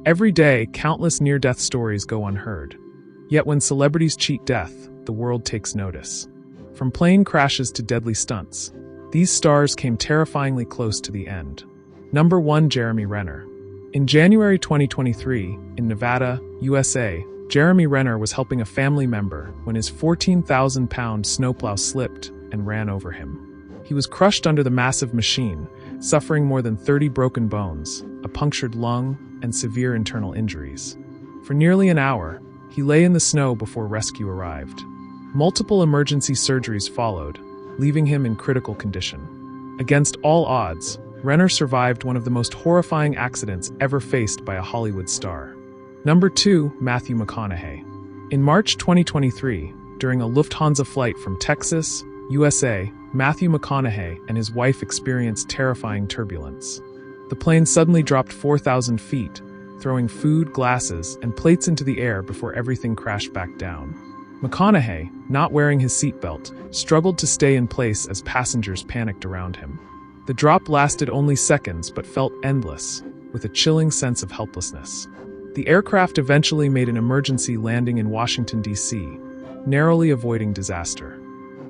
Every day, countless near-death stories go unheard. Yet when celebrities cheat death, the world takes notice. From plane crashes to deadly stunts, these stars came terrifyingly close to the end. Number 1. Jeremy Renner. In January 2023, in Nevada, USA, Jeremy Renner was helping a family member when his 14,000-pound snowplow slipped and ran over him. He was crushed under the massive machine, suffering more than 30 broken bones, a punctured lung, and severe internal injuries. For nearly an hour, he lay in the snow before rescue arrived. Multiple emergency surgeries followed, leaving him in critical condition. Against all odds, Renner survived one of the most horrifying accidents ever faced by a Hollywood star. Number 2. Matthew McConaughey. In March 2023, during a Lufthansa flight from Texas, USA, Matthew McConaughey and his wife experienced terrifying turbulence. The plane suddenly dropped 4,000 feet, throwing food, glasses, and plates into the air before everything crashed back down. McConaughey, not wearing his seatbelt, struggled to stay in place as passengers panicked around him. The drop lasted only seconds but felt endless, with a chilling sense of helplessness. The aircraft eventually made an emergency landing in Washington, D.C., narrowly avoiding disaster.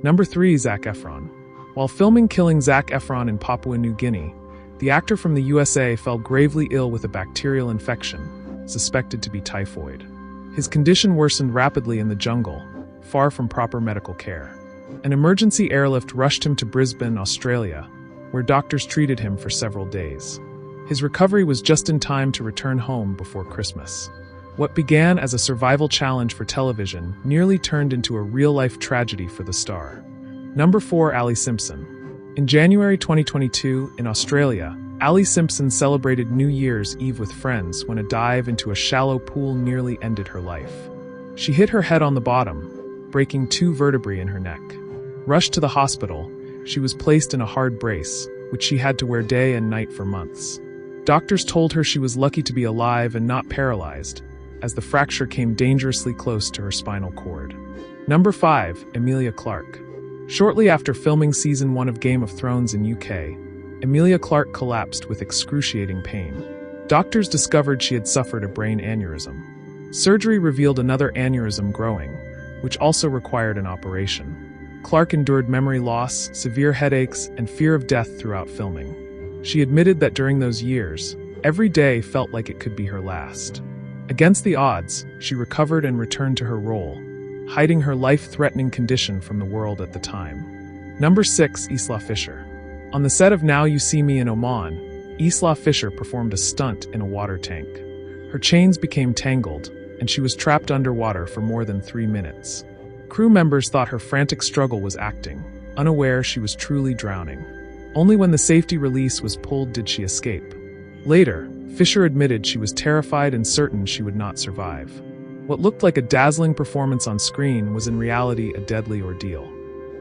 Number 3. Zac Efron. While filming Killing Zac Efron in Papua New Guinea, the actor from the USA fell gravely ill with a bacterial infection, suspected to be typhoid. His condition worsened rapidly in the jungle, far from proper medical care. An emergency airlift rushed him to Brisbane, Australia, where doctors treated him for several days. His recovery was just in time to return home before Christmas. What began as a survival challenge for television nearly turned into a real-life tragedy for the star. Number 4. Ali Simpson. In January 2022, in Australia, Ali Simpson celebrated New Year's Eve with friends when a dive into a shallow pool nearly ended her life. She hit her head on the bottom, breaking 2 vertebrae in her neck. Rushed to the hospital, she was placed in a hard brace, which she had to wear day and night for months. Doctors told her she was lucky to be alive and not paralyzed, as the fracture came dangerously close to her spinal cord. Number 5. Emilia Clarke. Shortly after filming Season 1 of Game of Thrones in UK, Emilia Clarke collapsed with excruciating pain. Doctors discovered she had suffered a brain aneurysm. Surgery revealed another aneurysm growing, which also required an operation. Clarke endured memory loss, severe headaches, and fear of death throughout filming. She admitted that during those years, every day felt like it could be her last. Against the odds, she recovered and returned to her role, hiding her life-threatening condition from the world at the time. Number 6. Isla Fisher. On the set of Now You See Me in Oman, Isla Fisher performed a stunt in a water tank. Her chains became tangled, and she was trapped underwater for more than 3 minutes. Crew members thought her frantic struggle was acting, unaware she was truly drowning. Only when the safety release was pulled did she escape. Later, Fisher admitted she was terrified and certain she would not survive. What looked like a dazzling performance on screen was in reality a deadly ordeal.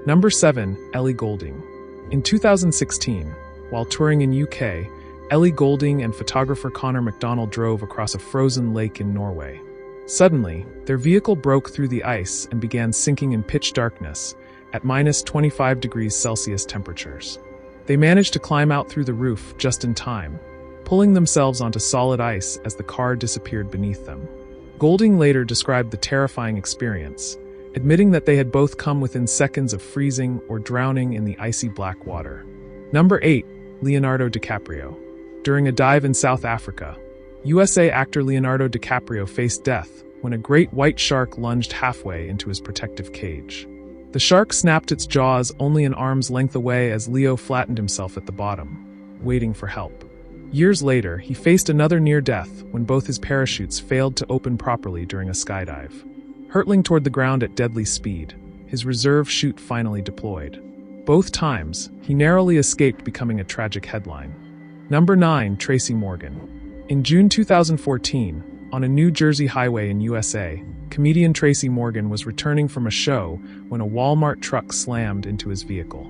Number 7. Ellie Goulding. In 2016, while touring in UK, Ellie Goulding and photographer Connor MacDonald drove across a frozen lake in Norway. Suddenly, their vehicle broke through the ice and began sinking in pitch darkness at -25 degrees Celsius temperatures. They managed to climb out through the roof just in time, pulling themselves onto solid ice as the car disappeared beneath them. Goulding later described the terrifying experience, admitting that they had both come within seconds of freezing or drowning in the icy black water. Number 8. Leonardo DiCaprio. During a dive in South Africa, USA actor Leonardo DiCaprio faced death when a great white shark lunged halfway into his protective cage. The shark snapped its jaws only an arm's length away as Leo flattened himself at the bottom, waiting for help. Years later, he faced another near-death when both his parachutes failed to open properly during a skydive. Hurtling toward the ground at deadly speed, his reserve chute finally deployed. Both times, he narrowly escaped becoming a tragic headline. Number 9. Tracy Morgan. In June 2014, on a New Jersey highway in USA, comedian Tracy Morgan was returning from a show when a Walmart truck slammed into his vehicle.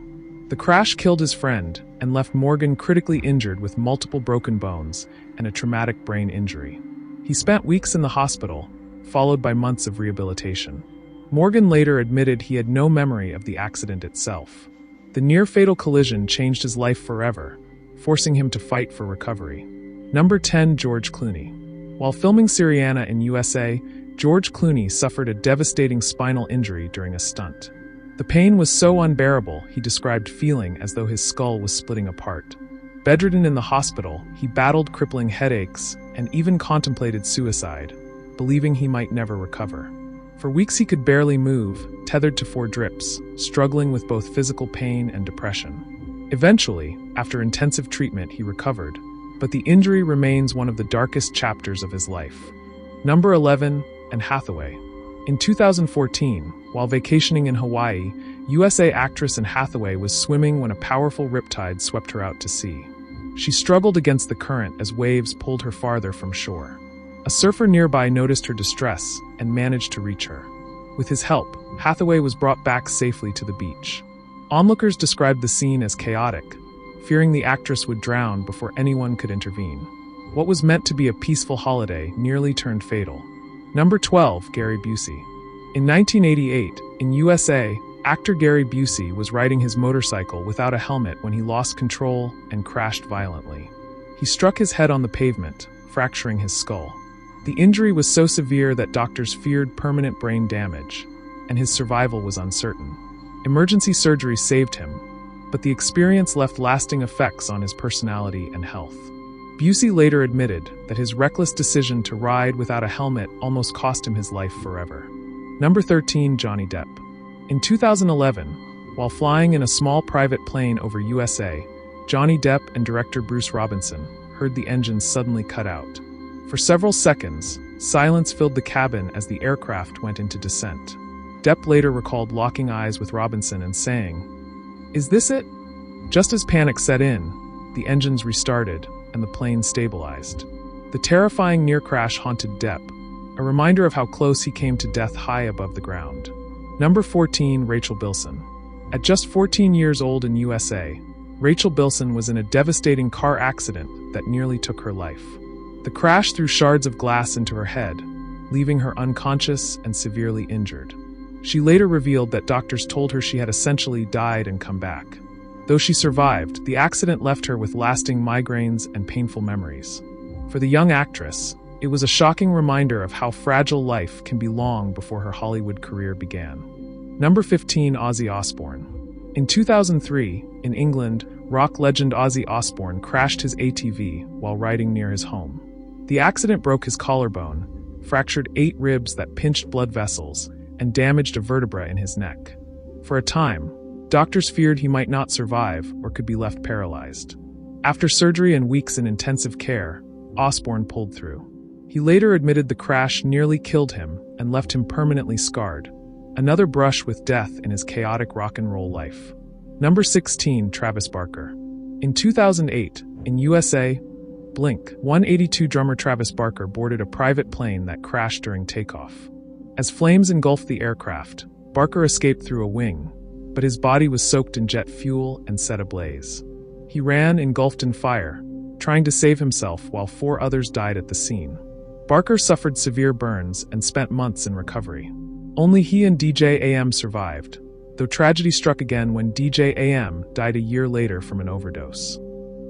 The crash killed his friend and left Morgan critically injured with multiple broken bones and a traumatic brain injury. He spent weeks in the hospital, followed by months of rehabilitation. Morgan later admitted he had no memory of the accident itself. The near-fatal collision changed his life forever, forcing him to fight for recovery. Number 10. George Clooney. While filming Syriana in USA, George Clooney suffered a devastating spinal injury during a stunt. The pain was so unbearable, he described feeling as though his skull was splitting apart. Bedridden in the hospital, he battled crippling headaches and even contemplated suicide, believing he might never recover. For weeks he could barely move, tethered to 4 drips, struggling with both physical pain and depression. Eventually, after intensive treatment, he recovered, but the injury remains one of the darkest chapters of his life. Number 11, Anne Hathaway. In 2014, while vacationing in Hawaii, USA actress Anne Hathaway was swimming when a powerful riptide swept her out to sea. She struggled against the current as waves pulled her farther from shore. A surfer nearby noticed her distress and managed to reach her. With his help, Hathaway was brought back safely to the beach. Onlookers described the scene as chaotic, fearing the actress would drown before anyone could intervene. What was meant to be a peaceful holiday nearly turned fatal. Number 12, Gary Busey. In 1988, in USA, actor Gary Busey was riding his motorcycle without a helmet when he lost control and crashed violently. He struck his head on the pavement, fracturing his skull. The injury was so severe that doctors feared permanent brain damage, and his survival was uncertain. Emergency surgery saved him, but the experience left lasting effects on his personality and health. Busey later admitted that his reckless decision to ride without a helmet almost cost him his life forever. Number 13, Johnny Depp. In 2011, while flying in a small private plane over USA, Johnny Depp and director Bruce Robinson heard the engines suddenly cut out. For several seconds, silence filled the cabin as the aircraft went into descent. Depp later recalled locking eyes with Robinson and saying, "Is this it?" Just as panic set in, the engines restarted and the plane stabilized. The terrifying near crash haunted Depp, a reminder of how close he came to death high above the ground. Number 14, Rachel Bilson. At just 14 years old in USA, Rachel Bilson was in a devastating car accident that nearly took her life. The crash threw shards of glass into her head, leaving her unconscious and severely injured. She later revealed that doctors told her she had essentially died and come back. Though she survived, the accident left her with lasting migraines and painful memories. For the young actress, it was a shocking reminder of how fragile life can be long before her Hollywood career began. Number 15, Ozzy Osbourne. In 2003, in England, rock legend Ozzy Osbourne crashed his ATV while riding near his home. The accident broke his collarbone, fractured 8 ribs that pinched blood vessels, and damaged a vertebra in his neck. For a time, doctors feared he might not survive or could be left paralyzed. After surgery and weeks in intensive care, Osbourne pulled through. He later admitted the crash nearly killed him and left him permanently scarred, another brush with death in his chaotic rock and roll life. Number 16, Travis Barker. In 2008, in USA, Blink-182 drummer Travis Barker boarded a private plane that crashed during takeoff. As flames engulfed the aircraft, Barker escaped through a wing, but his body was soaked in jet fuel and set ablaze. He ran engulfed in fire, trying to save himself while 4 others died at the scene. Barker suffered severe burns and spent months in recovery. Only he and DJ AM survived, though tragedy struck again when DJ AM died a year later from an overdose.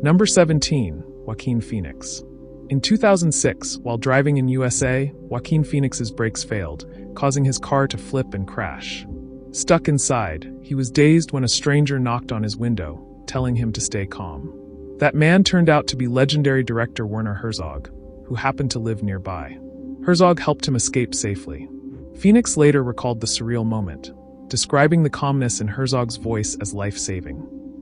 Number 17, Joaquin Phoenix. In 2006, while driving in USA, Joaquin Phoenix's brakes failed, causing his car to flip and crash. Stuck inside, he was dazed when a stranger knocked on his window, telling him to stay calm. That man turned out to be legendary director Werner Herzog, who happened to live nearby. Herzog helped him escape safely. Phoenix later recalled the surreal moment, describing the calmness in Herzog's voice as life-saving.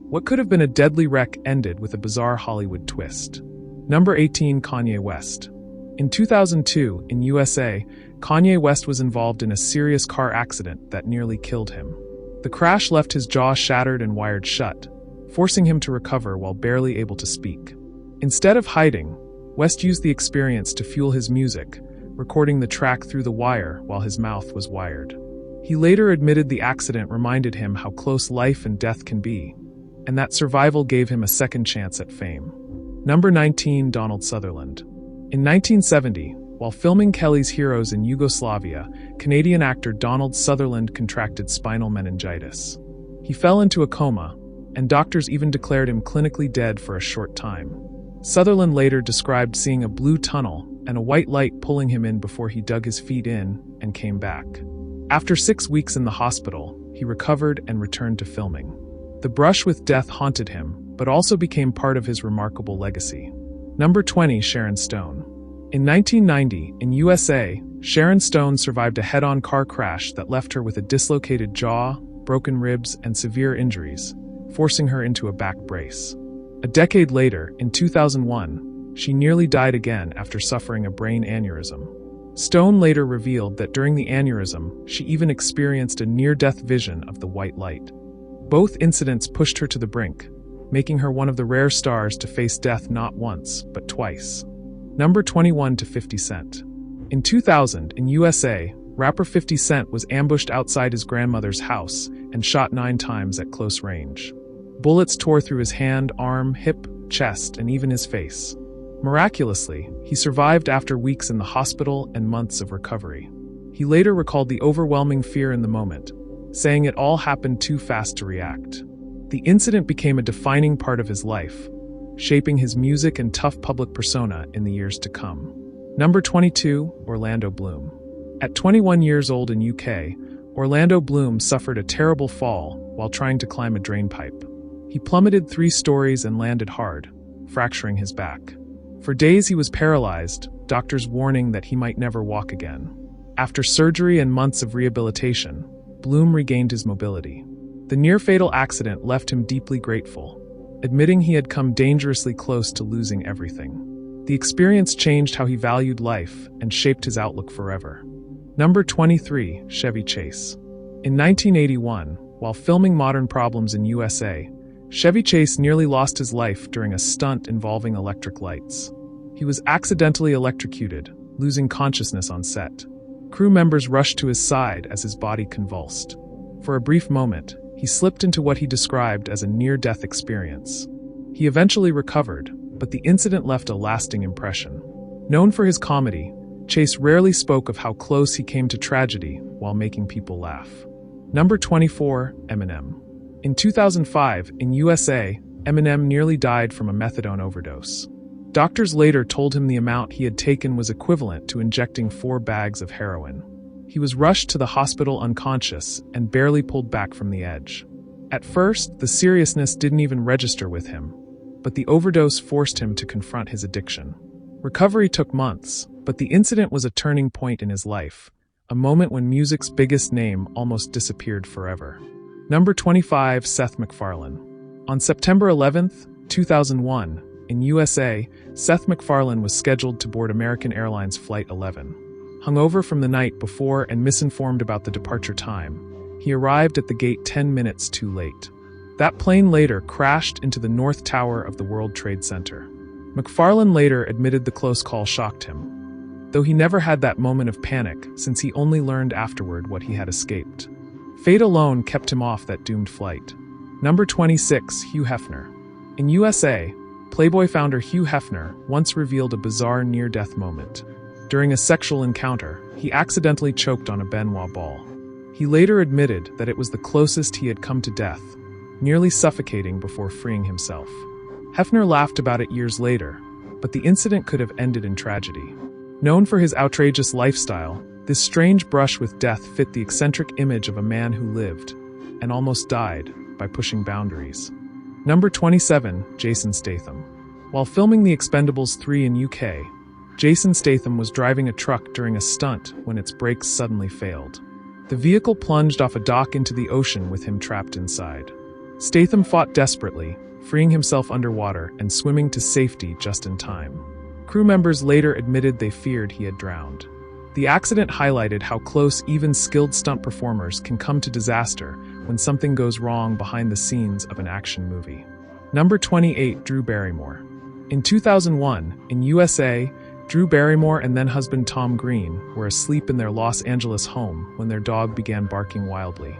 What could have been a deadly wreck ended with a bizarre Hollywood twist. Number 18, Kanye West. In 2002, in USA, Kanye West was involved in a serious car accident that nearly killed him. The crash left his jaw shattered and wired shut, forcing him to recover while barely able to speak. Instead of hiding, West used the experience to fuel his music, recording the track Through the Wire while his mouth was wired. He later admitted the accident reminded him how close life and death can be, and that survival gave him a second chance at fame. Number 19, Donald Sutherland. In 1970, while filming Kelly's Heroes in Yugoslavia, Canadian actor Donald Sutherland contracted spinal meningitis. He fell into a coma, and doctors even declared him clinically dead for a short time. Sutherland later described seeing a blue tunnel and a white light pulling him in before he dug his feet in and came back. After 6 weeks in the hospital, he recovered and returned to filming. The brush with death haunted him, but also became part of his remarkable legacy. Number 20, Sharon Stone. In 1990, in USA, Sharon Stone survived a head-on car crash that left her with a dislocated jaw, broken ribs, and severe injuries, forcing her into a back brace. A decade later, in 2001, she nearly died again after suffering a brain aneurysm. Stone later revealed that during the aneurysm, she even experienced a near-death vision of the white light. Both incidents pushed her to the brink, making her one of the rare stars to face death not once, but twice. Number 21 to 50 Cent. In 2000, in USA, rapper 50 Cent was ambushed outside his grandmother's house and shot 9 times at close range. Bullets tore through his hand, arm, hip, chest, and even his face. Miraculously, he survived after weeks in the hospital and months of recovery. He later recalled the overwhelming fear in the moment, saying it all happened too fast to react. The incident became a defining part of his life, shaping his music and tough public persona in the years to come. Number 22, Orlando Bloom. At 21 years old in UK, Orlando Bloom suffered a terrible fall while trying to climb a drainpipe. He plummeted 3 stories and landed hard, fracturing his back. For days he was paralyzed, doctors warning that he might never walk again. After surgery and months of rehabilitation, Bloom regained his mobility. The near-fatal accident left him deeply grateful, admitting he had come dangerously close to losing everything. The experience changed how he valued life and shaped his outlook forever. Number 23, Chevy Chase. In 1981, while filming Modern Problems in USA, Chevy Chase nearly lost his life during a stunt involving electric lights. He was accidentally electrocuted, losing consciousness on set. Crew members rushed to his side as his body convulsed. For a brief moment, he slipped into what he described as a near-death experience. He eventually recovered, but the incident left a lasting impression. Known for his comedy, Chase rarely spoke of how close he came to tragedy while making people laugh. Number 24, Eminem. In 2005, in USA, Eminem nearly died from a methadone overdose. Doctors later told him the amount he had taken was equivalent to injecting 4 bags of heroin. He was rushed to the hospital unconscious and barely pulled back from the edge. At first, the seriousness didn't even register with him, but the overdose forced him to confront his addiction. Recovery took months, but the incident was a turning point in his life, a moment when music's biggest name almost disappeared forever. Number 25, Seth MacFarlane. On September 11, 2001, in USA, Seth MacFarlane was scheduled to board American Airlines Flight 11. Hungover from the night before and misinformed about the departure time, he arrived at the gate 10 minutes too late. That plane later crashed into the North Tower of the World Trade Center. MacFarlane later admitted the close call shocked him, though he never had that moment of panic since he only learned afterward what he had escaped. Fate alone kept him off that doomed flight. Number 26, Hugh Hefner. In USA, Playboy founder Hugh Hefner once revealed a bizarre near-death moment. During a sexual encounter, he accidentally choked on a Benoit ball. He later admitted that it was the closest he had come to death, nearly suffocating before freeing himself. Hefner laughed about it years later, but the incident could have ended in tragedy. Known for his outrageous lifestyle, this strange brush with death fit the eccentric image of a man who lived, and almost died, by pushing boundaries. Number 27, Jason Statham. While filming The Expendables 3 in UK, Jason Statham was driving a truck during a stunt when its brakes suddenly failed. The vehicle plunged off a dock into the ocean with him trapped inside. Statham fought desperately, freeing himself underwater and swimming to safety just in time. Crew members later admitted they feared he had drowned. The accident highlighted how close even skilled stunt performers can come to disaster when something goes wrong behind the scenes of an action movie. Number 28, Drew Barrymore. In 2001, in USA, Drew Barrymore and then-husband Tom Green were asleep in their Los Angeles home when their dog began barking wildly.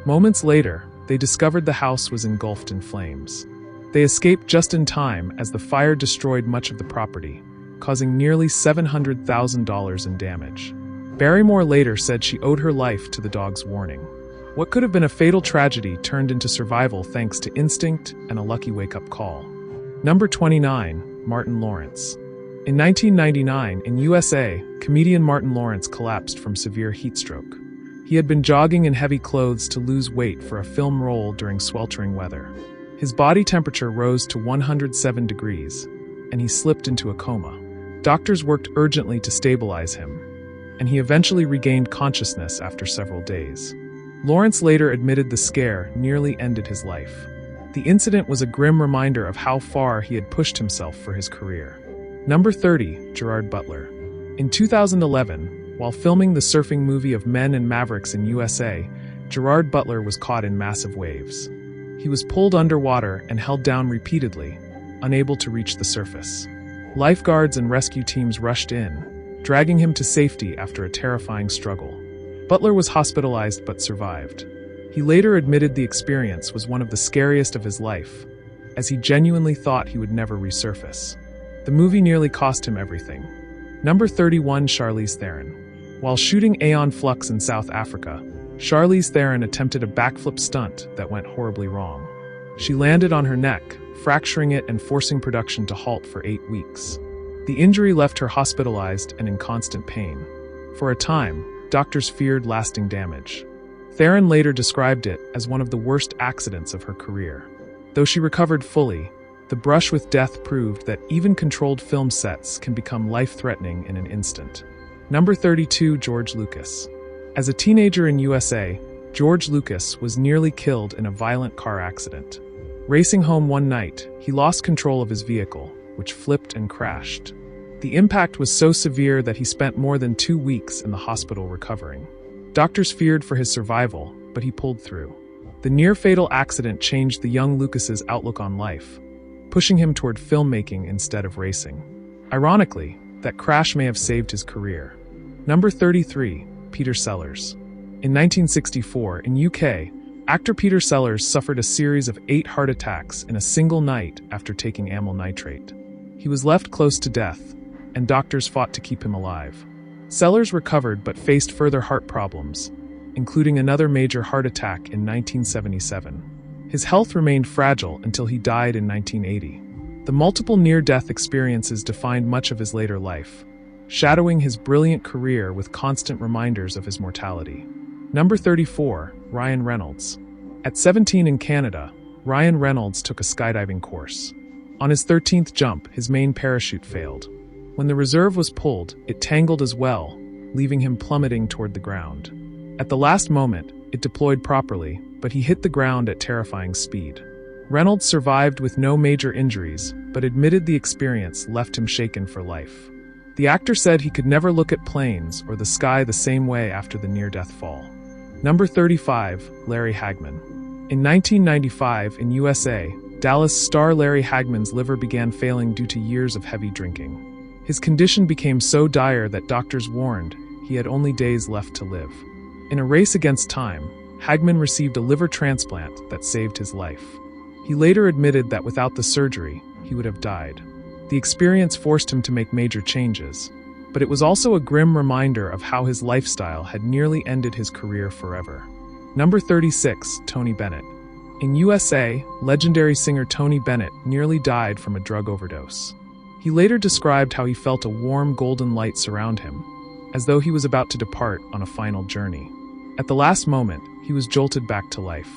Moments later, they discovered the house was engulfed in flames. They escaped just in time as the fire destroyed much of the property, causing nearly $700,000 in damage. Barrymore later said she owed her life to the dog's warning. What could have been a fatal tragedy turned into survival thanks to instinct and a lucky wake-up call. Number 29, Martin Lawrence. In 1999, in USA, comedian Martin Lawrence collapsed from severe heat stroke. He had been jogging in heavy clothes to lose weight for a film role during sweltering weather. His body temperature rose to 107 degrees, and he slipped into a coma. Doctors worked urgently to stabilize him, and he eventually regained consciousness after several days. Lawrence later admitted the scare nearly ended his life. The incident was a grim reminder of how far he had pushed himself for his career. Number 30, Gerard Butler. In 2011, while filming the surfing movie of Men and Mavericks in USA, Gerard Butler was caught in massive waves. He was pulled underwater and held down repeatedly, unable to reach the surface. Lifeguards and rescue teams rushed in, dragging him to safety after a terrifying struggle. Butler was hospitalized but survived. He later admitted the experience was one of the scariest of his life, as he genuinely thought he would never resurface. The movie nearly cost him everything. Number 31, Charlize Theron. While shooting Aeon Flux in South Africa, Charlize Theron attempted a backflip stunt that went horribly wrong. She landed on her neck, fracturing it and forcing production to halt for 8 weeks. The injury left her hospitalized and in constant pain. For a time, doctors feared lasting damage. Theron later described it as one of the worst accidents of her career. Though she recovered fully, the brush with death proved that even controlled film sets can become life-threatening in an instant. Number 32, George Lucas. As a teenager in USA, George Lucas was nearly killed in a violent car accident. Racing home one night, he lost control of his vehicle, which flipped and crashed. The impact was so severe that he spent more than 2 weeks in the hospital recovering. Doctors feared for his survival, but he pulled through. The near-fatal accident changed the young Lucas's outlook on life, pushing him toward filmmaking instead of racing. Ironically, that crash may have saved his career. Number 33, Peter Sellers. In 1964, in UK, actor Peter Sellers suffered a series of 8 heart attacks in a single night after taking amyl nitrate. He was left close to death, and doctors fought to keep him alive. Sellers recovered but faced further heart problems, including another major heart attack in 1977. His health remained fragile until he died in 1980. The multiple near-death experiences defined much of his later life, shadowing his brilliant career with constant reminders of his mortality. Number 34, Ryan Reynolds. At 17 in Canada, Ryan Reynolds took a skydiving course. On his 13th jump, his main parachute failed. When the reserve was pulled, it tangled as well, leaving him plummeting toward the ground. At the last moment, it deployed properly, but he hit the ground at terrifying speed. Reynolds survived with no major injuries, but admitted the experience left him shaken for life. The actor said he could never look at planes or the sky the same way after the near-death fall. Number 35, Larry Hagman. In 1995, in USA, Dallas star Larry Hagman's liver began failing due to years of heavy drinking. His condition became so dire that doctors warned he had only days left to live. In a race against time, Hagman received a liver transplant that saved his life. He later admitted that without the surgery, he would have died. The experience forced him to make major changes, but it was also a grim reminder of how his lifestyle had nearly ended his career forever. Number 36, Tony Bennett. In USA, legendary singer Tony Bennett nearly died from a drug overdose. He later described how he felt a warm golden light surround him, as though he was about to depart on a final journey. At the last moment, he was jolted back to life.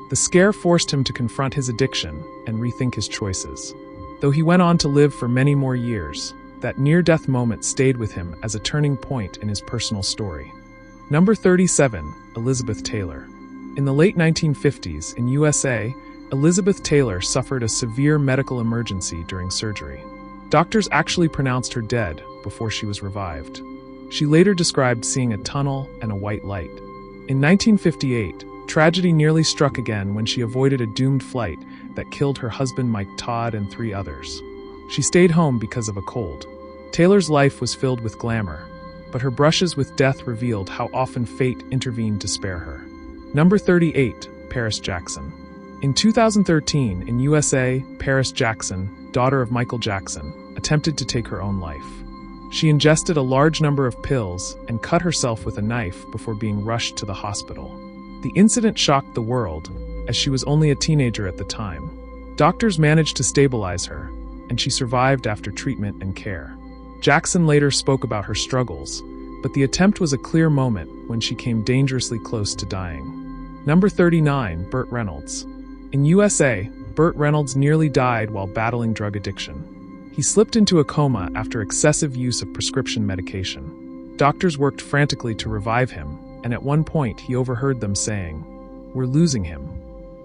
The scare forced him to confront his addiction and rethink his choices. Though he went on to live for many more years, that near-death moment stayed with him as a turning point in his personal story. Number 37, Elizabeth Taylor. In the late 1950s, in USA, Elizabeth Taylor suffered a severe medical emergency during surgery. Doctors actually pronounced her dead before she was revived. She later described seeing a tunnel and a white light. In 1958, tragedy nearly struck again when she avoided a doomed flight that killed her husband Mike Todd and 3 others. She stayed home because of a cold. Taylor's life was filled with glamour, but her brushes with death revealed how often fate intervened to spare her. Number 38, Paris Jackson. In 2013, in USA, Paris Jackson, daughter of Michael Jackson, attempted to take her own life. She ingested a large number of pills and cut herself with a knife before being rushed to the hospital. The incident shocked the world, as she was only a teenager at the time. Doctors managed to stabilize her, and she survived after treatment and care. Jackson later spoke about her struggles, but the attempt was a clear moment when she came dangerously close to dying. Number 39, Burt Reynolds. In USA, Burt Reynolds nearly died while battling drug addiction. He slipped into a coma after excessive use of prescription medication. Doctors worked frantically to revive him, and at one point he overheard them saying, "We're losing him."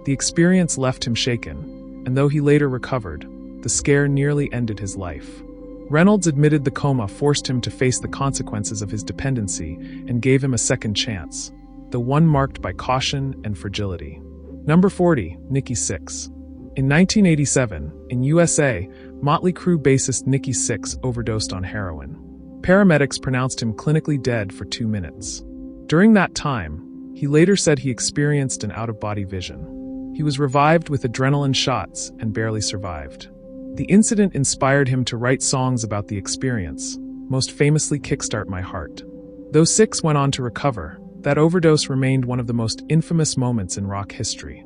The experience left him shaken, and though he later recovered, the scare nearly ended his life. Reynolds admitted the coma forced him to face the consequences of his dependency and gave him a second chance, though one marked by caution and fragility. Number 40, Nikki Sixx. In 1987, in USA, Motley Crue bassist Nikki Sixx overdosed on heroin. Paramedics pronounced him clinically dead for 2 minutes. During that time, he later said he experienced an out-of-body vision. He was revived with adrenaline shots and barely survived. The incident inspired him to write songs about the experience, most famously Kickstart My Heart. Though Sixx went on to recover, that overdose remained one of the most infamous moments in rock history.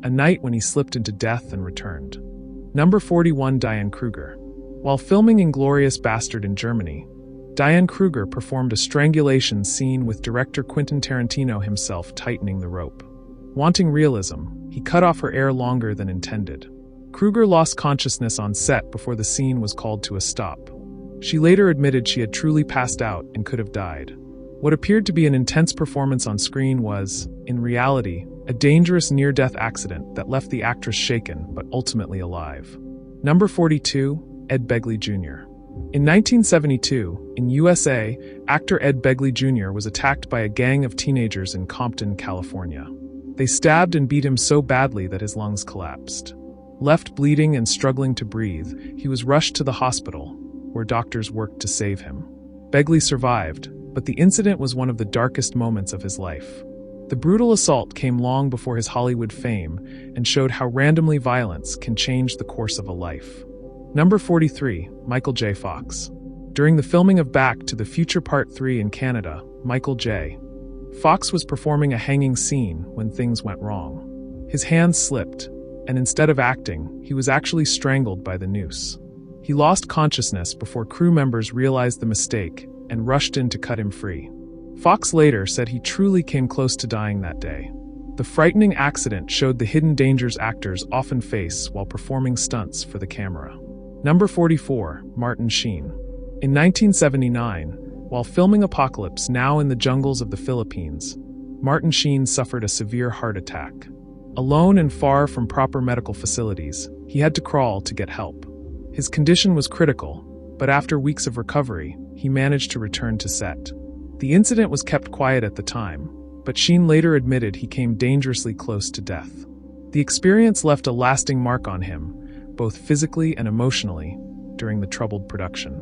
A night when he slipped into death and returned. Number 41, Diane Kruger. While filming Inglourious Bastard in Germany, Diane Kruger performed a strangulation scene with director Quentin Tarantino himself tightening the rope. Wanting realism, he cut off her hair longer than intended. Kruger lost consciousness on set before the scene was called to a stop. She later admitted she had truly passed out and could have died. What appeared to be an intense performance on screen was, in reality, a dangerous near-death accident that left the actress shaken but ultimately alive. Number 42, Ed Begley Jr. In 1972, in USA, actor Ed Begley Jr. was attacked by a gang of teenagers in Compton, California. They stabbed and beat him so badly that his lungs collapsed. Left bleeding and struggling to breathe, he was rushed to the hospital, where doctors worked to save him. Begley survived, but the incident was one of the darkest moments of his life. The brutal assault came long before his Hollywood fame and showed how randomly violence can change the course of a life. Number 43, Michael J. Fox. During the filming of Back to the Future Part 3 in Canada, Michael J. Fox was performing a hanging scene when things went wrong. His hands slipped, and instead of acting, he was actually strangled by the noose. He lost consciousness before crew members realized the mistake and rushed in to cut him free. Fox later said he truly came close to dying that day. The frightening accident showed the hidden dangers actors often face while performing stunts for the camera. Number 44, Martin Sheen. In 1979, while filming Apocalypse Now in the jungles of the Philippines, Martin Sheen suffered a severe heart attack. Alone and far from proper medical facilities, he had to crawl to get help. His condition was critical, but after weeks of recovery, he managed to return to set. The incident was kept quiet at the time, but Sheen later admitted he came dangerously close to death. The experience left a lasting mark on him, both physically and emotionally, during the troubled production.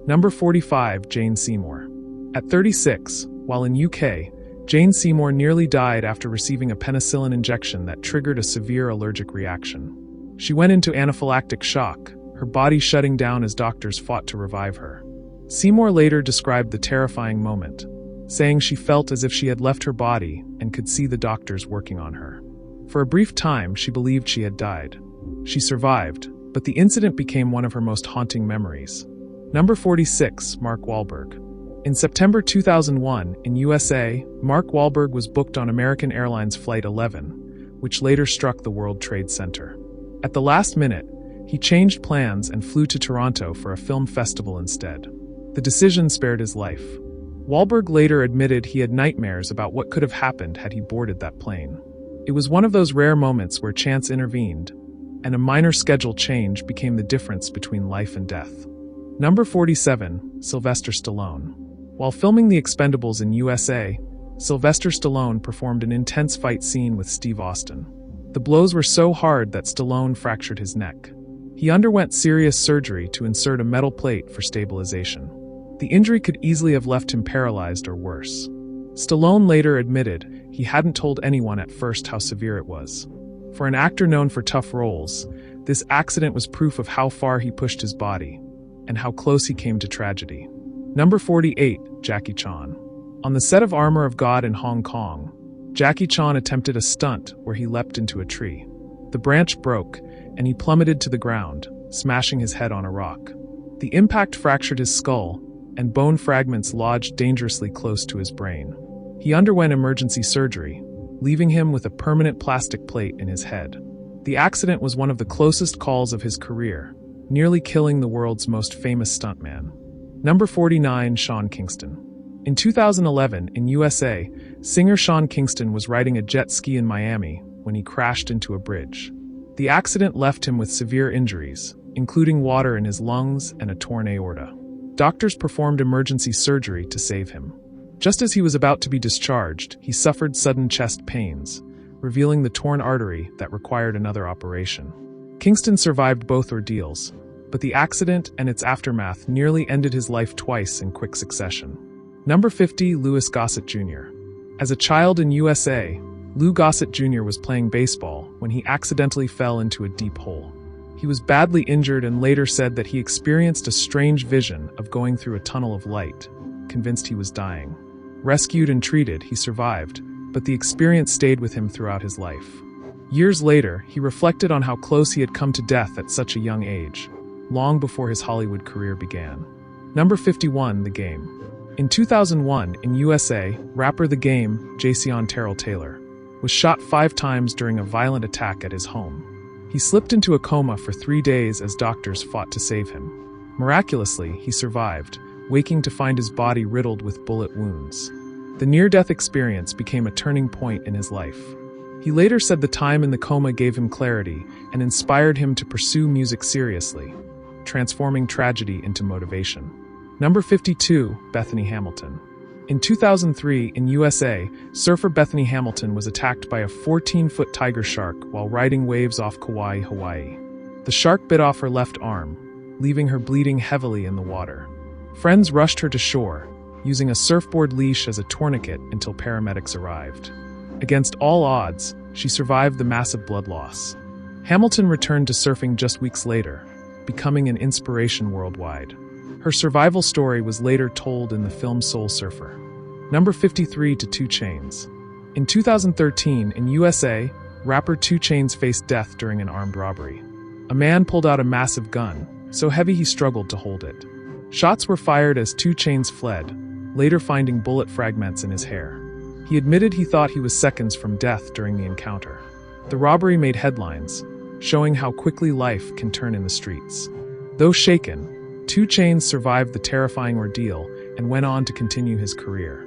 Number 45, Jane Seymour. At 36, while in UK, Jane Seymour nearly died after receiving a penicillin injection that triggered a severe allergic reaction. She went into anaphylactic shock, her body shutting down as doctors fought to revive her. Seymour later described the terrifying moment, saying she felt as if she had left her body and could see the doctors working on her. For a brief time, she believed she had died. She survived, but the incident became one of her most haunting memories. Number 46, Mark Wahlberg. In September 2001, in USA, Mark Wahlberg was booked on American Airlines Flight 11, which later struck the World Trade Center. At the last minute, he changed plans and flew to Toronto for a film festival instead. The decision spared his life. Wahlberg later admitted he had nightmares about what could have happened had he boarded that plane. It was one of those rare moments where chance intervened, and a minor schedule change became the difference between life and death. Number 47, Sylvester Stallone. While filming The Expendables in USA, Sylvester Stallone performed an intense fight scene with Steve Austin. The blows were so hard that Stallone fractured his neck. He underwent serious surgery to insert a metal plate for stabilization. The injury could easily have left him paralyzed or worse. Stallone later admitted he hadn't told anyone at first how severe it was. For an actor known for tough roles, this accident was proof of how far he pushed his body and how close he came to tragedy. Number 48, Jackie Chan. On the set of Armor of God in Hong Kong, Jackie Chan attempted a stunt where he leapt into a tree. The branch broke, and he plummeted to the ground, smashing his head on a rock. The The impact fractured his skull, and bone fragments lodged dangerously close to his brain. He underwent emergency surgery, leaving him with a permanent plastic plate in his head. The accident was one of the closest calls of his career, nearly killing the world's most famous stuntman. Number 49, Sean Kingston. In 2011, in USA, singer Sean Kingston was riding a jet ski in Miami when he crashed into a bridge. The accident left him with severe injuries, including water in his lungs and a torn aorta. Doctors performed emergency surgery to save him. Just as he was about to be discharged, he suffered sudden chest pains, revealing the torn artery that required another operation. Kingston survived both ordeals, but the accident and its aftermath nearly ended his life twice in quick succession. Number 50, Louis Gossett Jr. As a child in USA, Lou Gossett Jr. was playing baseball when he accidentally fell into a deep hole. He was badly injured and later said that he experienced a strange vision of going through a tunnel of light, convinced he was dying. Rescued and treated, he survived, but the experience stayed with him throughout his life. Years later, he reflected on how close he had come to death at such a young age, long before his Hollywood career began. Number 51, The Game. In 2001, in USA, rapper The Game, Jason Terrell Taylor, was shot 5 times during a violent attack at his home. He slipped into a coma for 3 days as doctors fought to save him. Miraculously, he survived, waking to find his body riddled with bullet wounds. The near-death experience became a turning point in his life. He later said the time in the coma gave him clarity and inspired him to pursue music seriously, transforming tragedy into motivation. Number 52, Bethany Hamilton. In 2003, in USA, surfer Bethany Hamilton was attacked by a 14-foot tiger shark while riding waves off Kauai, Hawaii. The shark bit off her left arm, leaving her bleeding heavily in the water. Friends rushed her to shore, using a surfboard leash as a tourniquet until paramedics arrived. Against all odds, she survived the massive blood loss. Hamilton returned to surfing just weeks later, becoming an inspiration worldwide. Her survival story was later told in the film Soul Surfer. Number 53, to 2 Chainz. In 2013, in USA, rapper 2 Chainz faced death during an armed robbery. A man pulled out a massive gun, so heavy he struggled to hold it. Shots were fired as 2 Chainz fled, later finding bullet fragments in his hair. He admitted he thought he was seconds from death during the encounter. The robbery made headlines, showing how quickly life can turn in the streets. Though shaken, 2 Chainz survived the terrifying ordeal and went on to continue his career.